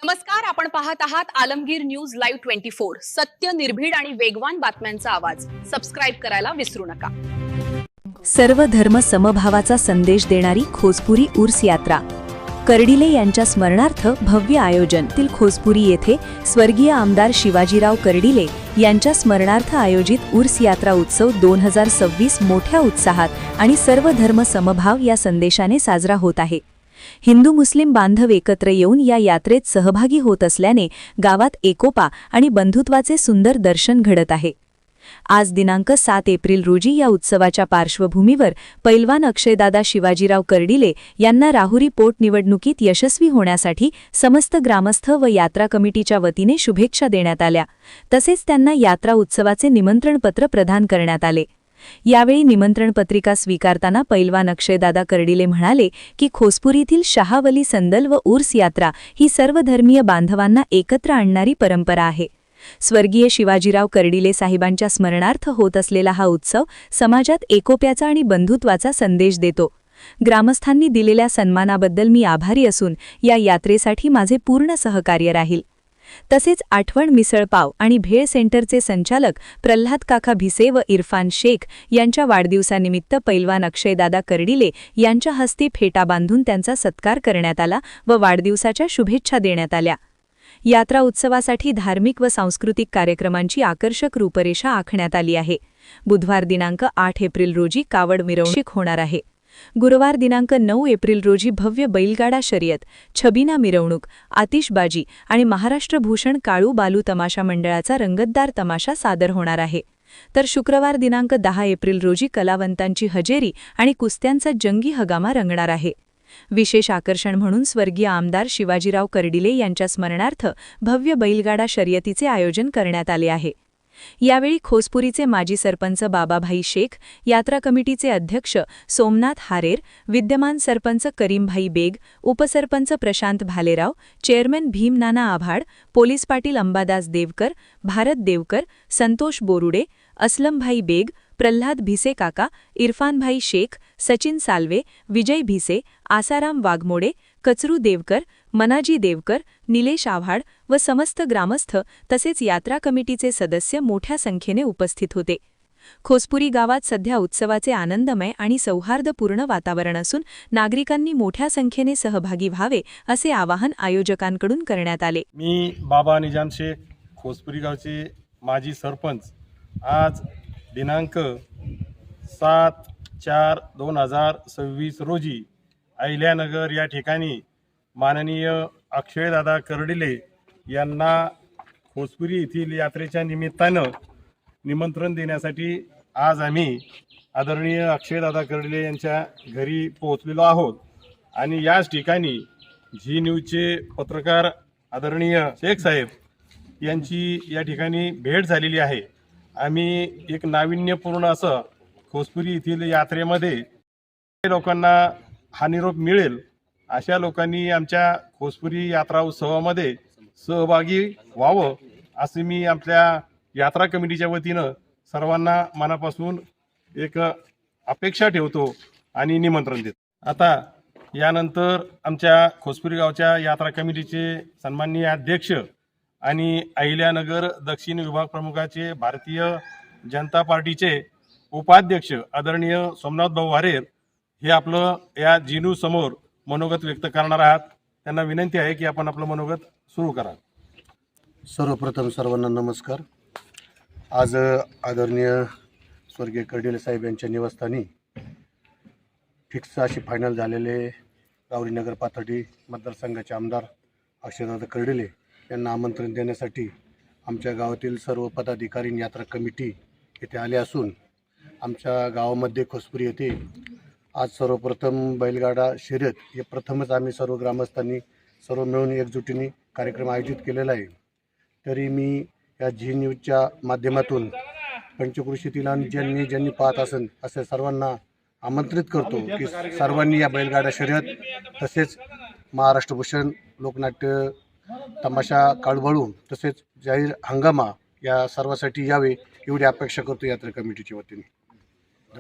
नमस्कार, आपण पाहत आहात आलमगीर न्यूज लाईव्ह 24। सत्य, निर्भीड आणि वेगवान बातम्यांचा आवाज। सबस्क्राइब करायला विसरू नका। सर्व धर्म समभावाचा संदेश देणारी खोसपुरी उर्स यात्रा। कर्डिले यांच्या स्मरणार्थ भव्य आयोजन। खोसपुरी येथे स्वर्गीय आमदार शिवाजीराव कर्डिले यांच्या स्मरणार्थ आयोजित उर्स यात्रा उत्सव 2026 मोठ्या उत्साहात आणि सर्व धर्म समभाव या संदेशाने साजरा होत आहे। हिंदू मुस्लिम बांधव एकत्र येऊन या यात्रेत सहभागी होत असल्याने गावात एकोपा आणि बंधुत्वाचे सुंदर दर्शन घडत आहे। आज दिनांक 7 एप्रिल रोजी या उत्सवाच्या पार्श्वभूमीवर पैलवान अक्षयदादा शिवाजीराव कर्डिले यांना राहुरी पोटनिवडणुकीत यशस्वी होण्यासाठी समस्त ग्रामस्थ व यात्रा कमिटीच्या वतीने शुभेच्छा देण्यात आल्या। तसेच त्यांना यात्रा उत्सवाचे निमंत्रणपत्र प्रदान करण्यात आले। यावेळी निमंत्रण पत्रिका स्वीकारताना पैलवान अक्षयदादा कर्डिले म्हणाले की खोसपुरीतील शाहवली संदल व उर्स यात्रा ही सर्व धर्मीय बांधवांना एकत्र आणणारी परंपरा आहे। स्वर्गीय शिवाजीराव कर्डिले साहेबांच्या स्मरणार्थ होत असलेला हा उत्सव समाजात एकोप्याचा आणि बंधुत्वाचा संदेश देतो। ग्रामस्थांनी दिलेल्या सन्मानाबद्दल मी आभारी असून या यात्रेसाठी माझे पूर्ण सहकार्य राहील। तसेच आठवण मिसळपाव आणि भेळ सेंटरचे संचालक प्रल्हाद काका भिसे व इरफान शेख यांच्या वाढदिवसानिमित्त पैलवान अक्षयदादा कर्डिले यांच्या हस्ते फेटा बांधून त्यांचा सत्कार करण्यात आला व वाढदिवसाच्या शुभेच्छा देण्यात आल्या। यात्रा उत्सवासाठी धार्मिक व सांस्कृतिक कार्यक्रमांची आकर्षक रूपरेषा आखण्यात आली आहे। बुधवार दिनांक 8 एप्रिल रोजी कावड मिरवणूक होणार आहे। गुरुवार दिनांक 9 एप्रिल रोजी भव्य बैलगाडा शर्यत, छबिना मिरवणूक, आतिषबाजी आणि महाराष्ट्र भूषण काळू बालू तमाशा मंडळाचा रंगतदार तमाशा सादर होणार आहे। तर शुक्रवार दिनांक 10 एप्रिल रोजी कलावंतांची हजेरी आणि कुस्त्यांचा जंगी हगामा रंगणार आहे। विशेष आकर्षण म्हणून स्वर्गीय आमदार शिवाजीराव कर्डिले यांच्या स्मरणार्थ भव्य बैलगाडा शर्यतीचे आयोजन करण्यात आले आहे। यावेळी खोसपुरीचे माजी सरपंच बाबाभाई शेख, यात्रा कमिटीचे अध्यक्ष सोमनाथ हारेर, विद्यमान सरपंच करीमभाई बेग, उपसरपंच प्रशांत भालेराव, चेअरमन भीमनाना आभाड, पोलीस पाटील अंबादास देवकर, भारत देवकर, संतोष बोरुडे, असलमभाई बेग, प्रल्हाद भिसे काका, इरफानभाई शेख, सचिन साल्वे, विजय भिसे, आसाराम वाघमोडे, कचरू देवकर, मनाजी देवकर, निलेश आव्हाड व समस्त ग्रामस्थ तसेच यात्रा कमिटीचे सदस्य मोठ्या संख्येने उपस्थित होते। खोसपुरी गावात सध्या उत्सवाचे आनंदमय आणि सौहार्दपूर्ण वातावरण असून नागरिकांनी मोठ्या संख्येने सहभागी व्हावे असे आवाहन आयोजकांकडून करण्यात आले। मी बाबा निजाम शेख, खोसपुरी गावचे माजी सरपंच, आज दिनांक 7/4/2026 रोजी अहिल्यानगर या ठिकाणी माननीय अक्षयदादा कर्डिले यांना खोसपुरी येथील यात्रेच्या निमित्तानं निमंत्रण देण्यासाठी आज आम्ही आदरणीय अक्षयदादा कर्डिले यांच्या घरी पोहोचलेलो आहोत। आणि याच ठिकाणी झी न्यूजचे पत्रकार आदरणीय शेख साहेब यांची या ठिकाणी भेट झालेली आहे। आम्ही एक नाविन्यपूर्ण असं खोसपुरी येथील यात्रेमध्ये लोकांना हा निरोप मिळेल अशा लोकांनी आमच्या खोसपुरी यात्रा उत्सवामध्ये सहभागी व्हावं असे मी आपल्या यात्रा कमिटीच्या वतीनं सर्वांना मनापासून एक अपेक्षा ठेवतो आणि निमंत्रण देतो। आता यानंतर आमच्या खोसपुरी गावच्या यात्रा कमिटीचे सन्माननीय अध्यक्ष आणि अहिल्यानगर दक्षिण विभाग प्रमुखाचे भारतीय जनता पार्टीचे उपाध्यक्ष आदरणीय सोमनाथ भाऊ हारेर हे आपलं या जिनू समोर मनोगत व्यक्त करणार आहात। त्यांना विनंती आहे की आपण आपलं मनोगत सुरू करा। सर्वप्रथम सर्वांना नमस्कार। आज आदरणीय स्वर्गीय कर्डिले साहेब यांच्या निवासस्थानी फिक्स अशी फायनल झालेले राहुरी नगर पाथर्डी मतदारसंघाचे आमदार अक्षयदादा कर्डिले यांना आमंत्रण देण्यासाठी आमच्या गावातील सर्व पदाधिकारी आणि यात्रा कमिटी येथे आले असून आमच्या गावामध्ये खोसपुरी येथे आज सर्वप्रथम बैलगाडा शर्यत हे प्रथमच आम्ही सर्व ग्रामस्थांनी सर्व मिळून एकजुटीने कार्यक्रम आयोजित केलेला आहे। तरी मी या झी न्यूजच्या माध्यमातून पंचक्रोशीतील ज्यांनी पाहत असेल असे सर्वांना आमंत्रित करतो की सर्वांनी या बैलगाडा शर्यत तसेच महाराष्ट्र भूषण लोकनाट्य तमाशा काळूबाळू तसेच जाहीर हंगामा या सर्वासाठी यावे एवढी अपेक्षा करतो यात्रा कमिटीच्या वतीने।